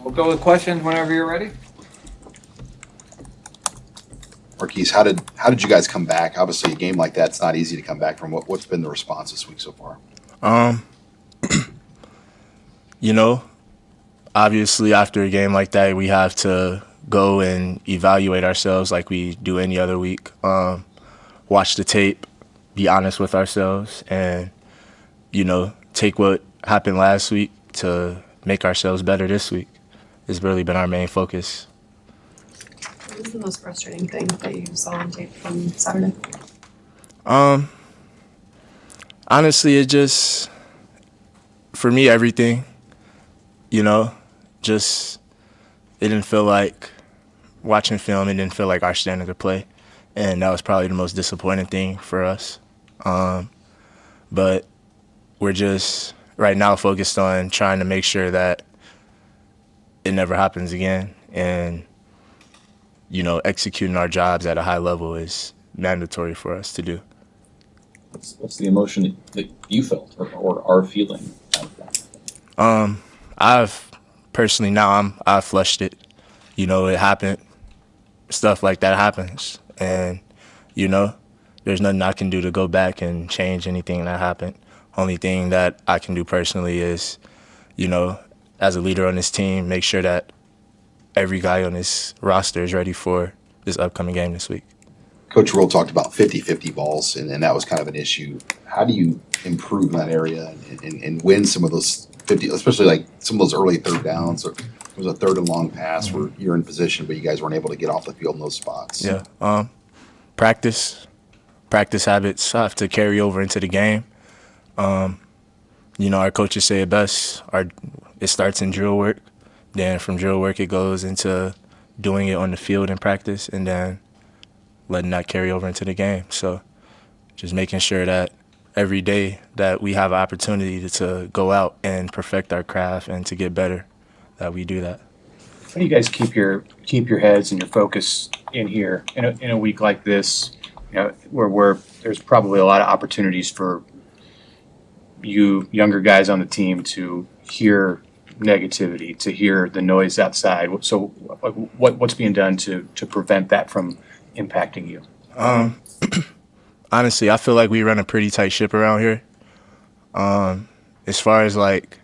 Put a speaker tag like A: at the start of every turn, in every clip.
A: We'll go with questions whenever you're ready.
B: Marques, how did you guys come back? Obviously, a game like that's not easy to come back from. What's been the response this week so far?
C: You know, obviously after a game like that, we have to go and evaluate ourselves like we do any other week. Watch the tape, be honest with ourselves, and, take what happened last week to make ourselves better this week. It's really been our main focus.
D: What was the most frustrating thing that you saw on tape from Saturday?
C: Honestly, for me, everything, it didn't feel like watching film. It didn't feel like our standard of play. And that was probably the most disappointing thing for us. But we're just right now focused on trying to make sure that it never happens again. And, executing our jobs at a high level is mandatory for us to do.
E: What's the emotion that you felt or are feeling out of that?
C: I've flushed it. It happened. Stuff like that happens. And, there's nothing I can do to go back and change anything that happened. Only thing that I can do personally is, as a leader on this team, make sure that every guy on this roster is ready for this upcoming game this week.
B: Coach Rule talked about 50-50 balls, and that was kind of an issue. How do you improve in that area and win some of those 50, especially like some of those early third downs? Or it was a third and long pass where you're in position, but you guys weren't able to get off the field in those spots.
C: Yeah. Practice habits have to carry over into the game. Our coaches say it best. It starts in drill work. Then from drill work, it goes into doing it on the field in practice, and then letting that carry over into the game. So just making sure that every day that we have an opportunity to go out and perfect our craft and to get better, that we do that.
F: How do you guys keep your heads and your focus in here in a week like this, where there's probably a lot of opportunities for you younger guys on the team to hear negativity, to hear the noise outside? So what's being done to prevent that from impacting you?
C: Honestly, I feel like we run a pretty tight ship around here. As far as like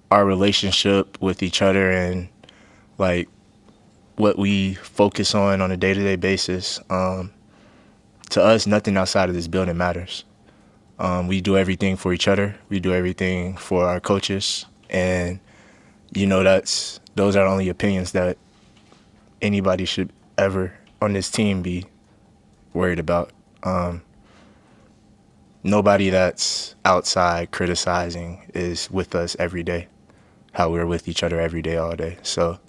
C: our relationship with each other and like what we focus on a day-to-day basis, to us, nothing outside of this building matters. We do everything for each other. We do everything for our coaches, and those are only opinions that anybody should ever on this team be worried about. Nobody that's outside criticizing is with us every day, how we're with each other every day, all day. So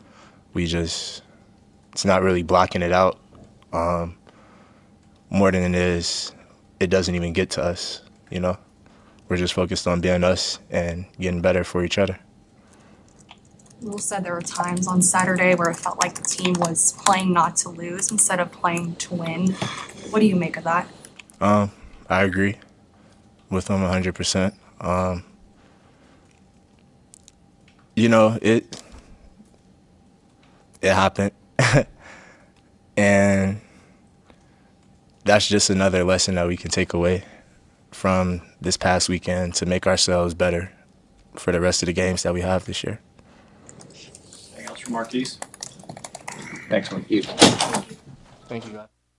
C: it's not really blocking it out more than it doesn't even get to us, We're just focused on being us and getting better for each other.
D: Will said there were times on Saturday where it felt like the team was playing not to lose instead of playing to win. What do you make of that?
C: I agree with him 100%. It happened. And that's just another lesson that we can take away from this past weekend to make ourselves better for the rest of the games that we have this year.
F: Anything else from Marques? Thanks, Marques.
C: Thank you, guys.